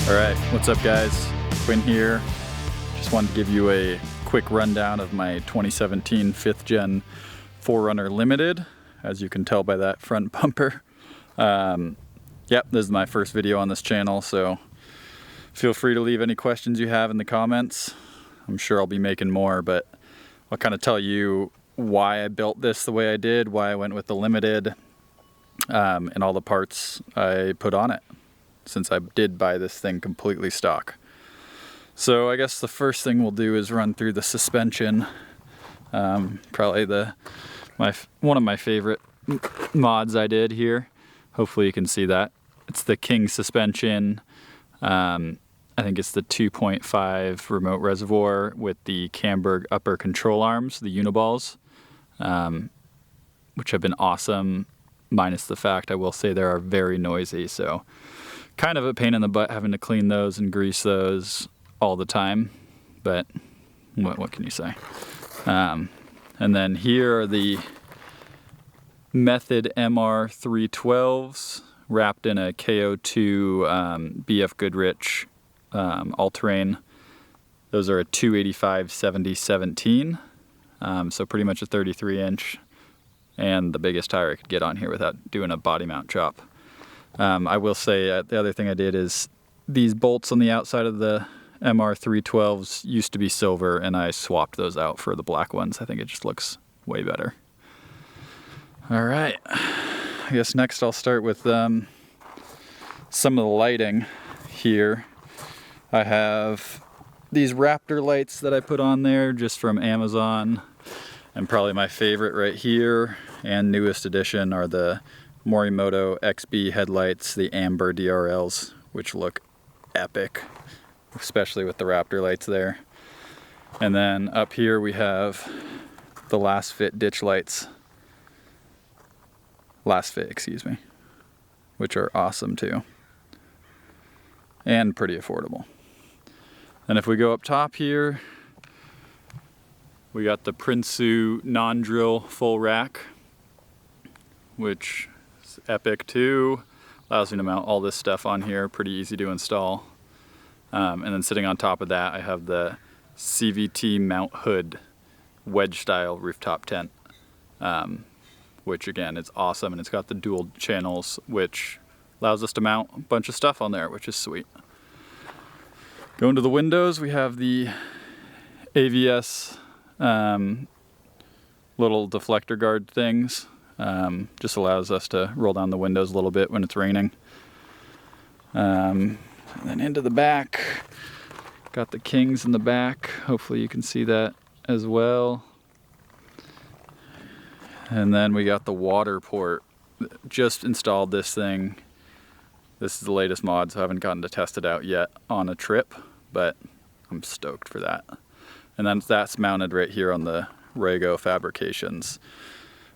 Alright, what's up guys? Quinn here. Just wanted to give you a quick rundown of my 2017 5th gen 4Runner Limited, as you can tell by that front bumper. Yep, this is my first video on this channel, so feel free to leave any questions you have in the comments. I'm sure I'll be making more, but I'll kind of tell you why I built this the way I did, why I went with the Limited, and all the parts I put on it, since I did buy this thing completely stock. So I guess the first thing we'll do is run through the suspension. Probably one of my favorite mods I did here. Hopefully you can see that. It's the King suspension. I think it's the 2.5 remote reservoir with the Camburg upper control arms, the Uniballs, which have been awesome, minus the fact I will say they are very noisy, so kind of a pain in the butt having to clean those and grease those all the time, but what can you say? And then here are the Method MR312s wrapped in a KO2 BF Goodrich all-terrain. Those are a 285/70/17, so pretty much a 33-inch, and the biggest tire I could get on here without doing a body mount chop. I will say the other thing I did is these bolts on the outside of the MR312s used to be silver, and I swapped those out for the black ones. I think it just looks way better. All right, I guess next I'll start with some of the lighting here. I have these Raptor lights that I put on there just from Amazon, and probably my favorite right here and newest addition are the Morimoto XB headlights, the amber DRLs, which look epic, especially with the Raptor lights there. And then up here we have the Last Fit ditch lights. Last Fit, excuse me, which are awesome too, and pretty affordable. And if we go up top here, we got the Prinsu non-drill full rack, which is epic too. Allows me to mount all this stuff on here, pretty easy to install. And then sitting on top of that, I have the CVT mount hood wedge style rooftop tent, which again is awesome, and it's got the dual channels, which allows us to mount a bunch of stuff on there, which is sweet. Going to the windows, we have the AVS little deflector guard things. Just allows us to roll down the windows a little bit when it's raining. And then into the back, got the Kings in the back. Hopefully you can see that as well. And then we got the water port. Just installed this thing. This is the latest mod, so I haven't gotten to test it out yet on a trip, but I'm stoked for that. And then that's mounted right here on the Rego Fabrications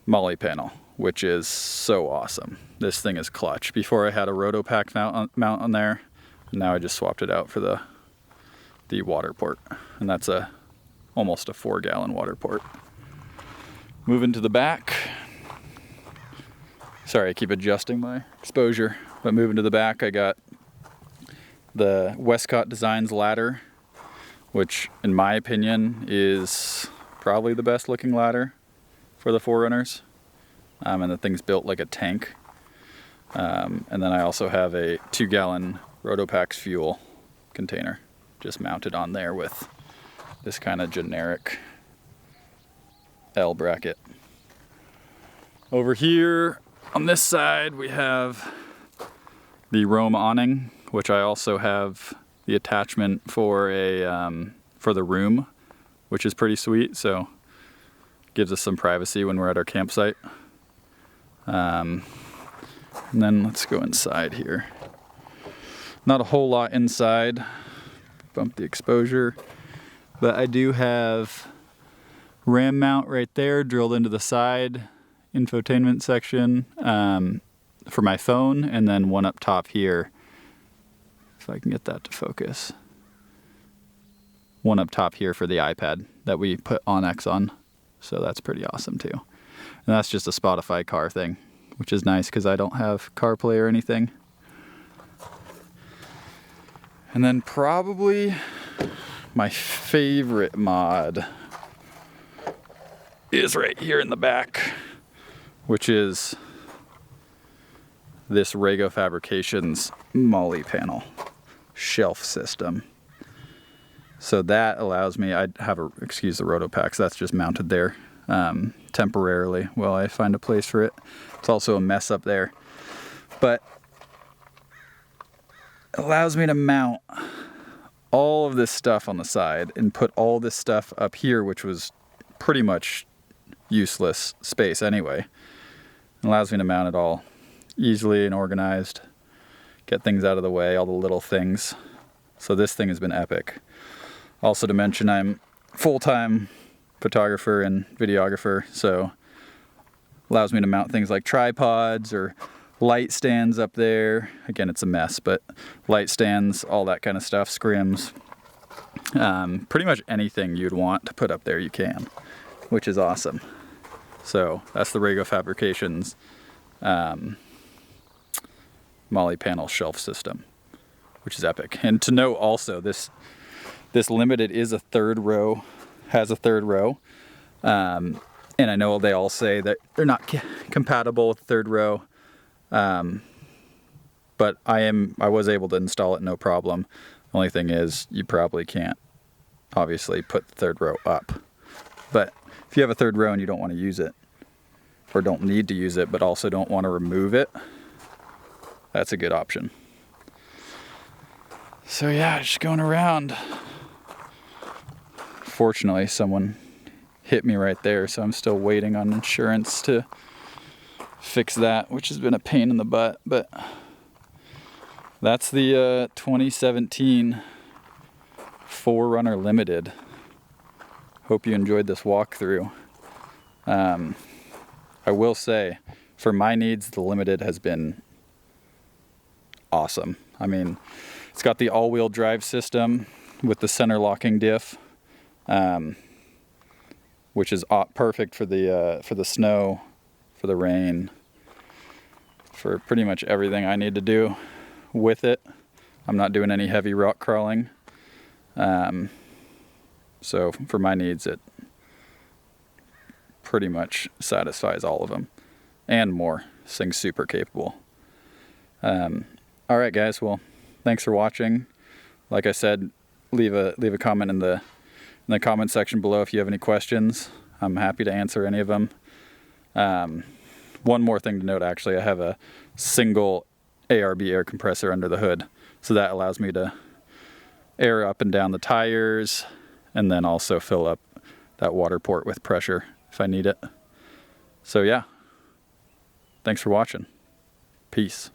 Molly panel, which is so awesome. This thing is clutch. Before I had a Rotopack mount on there, and now I just swapped it out for the water port, and that's almost a 4-gallon water port. Moving to the back. Sorry, I keep adjusting my exposure, but moving to the back, I got the Westcott Designs ladder, which in my opinion is probably the best looking ladder for the 4Runners, and the thing's built like a tank. And then I also have a 2-gallon Rotopax fuel container just mounted on there with this kind of generic L bracket. Over here on this side we have the Rome awning, which I also have the attachment for the room, which is pretty sweet, so gives us some privacy when we're at our campsite. And then let's go inside here. Not a whole lot inside. Bump the exposure, but I do have RAM mount right there drilled into the side infotainment section for my phone, and then one up top here, if I can get that to focus. One up top here for the iPad that we put OnX on, so that's pretty awesome too. And that's just a Spotify car thing, which is nice because I don't have CarPlay or anything. And then probably my favorite mod is right here in the back, which is this Rego Fabrications Molly panel shelf system. So that allows me, I have a, excuse the Rotopax, that's just mounted there temporarily while I find a place for it. It's also a mess up there. But it allows me to mount all of this stuff on the side and put all this stuff up here, which was pretty much useless space anyway. It allows me to mount it all easily and organized, get things out of the way, all the little things. So this thing has been epic. Also to mention, I'm full-time photographer and videographer, so allows me to mount things like tripods or light stands up there. Again, it's a mess, but light stands, all that kind of stuff, scrims. Pretty much anything you'd want to put up there you can, which is awesome. So that's the Rego Fabrications Molly panel shelf system, which is epic. And to note also, this Limited is a third row, has a third row. And I know they all say that they're not compatible with the third row. But I was able to install it no problem. The only thing is you probably can't obviously put the third row up. But if you have a third row and you don't want to use it, or don't need to use it, but also don't want to remove it, that's a good option. So yeah, just going around. Fortunately, someone hit me right there, so I'm still waiting on insurance to fix that, which has been a pain in the butt. But that's the 2017 4Runner Limited. Hope you enjoyed this walkthrough. I will say, for my needs, the Limited has been awesome. I mean, it's got the all-wheel drive system with the center locking diff, which is perfect for the snow, for the rain, for pretty much everything I need to do with it. I'm not doing any heavy rock crawling. So for my needs, it pretty much satisfies all of them and more. This thing's super capable. All right, guys. Well, thanks for watching. Like I said, leave a comment in the comment section below if you have any questions. I'm happy to answer any of them. One more thing to note, actually, I have a single ARB air compressor under the hood, so that allows me to air up and down the tires, and then also fill up that water port with pressure if I need it. So yeah, thanks for watching. Peace.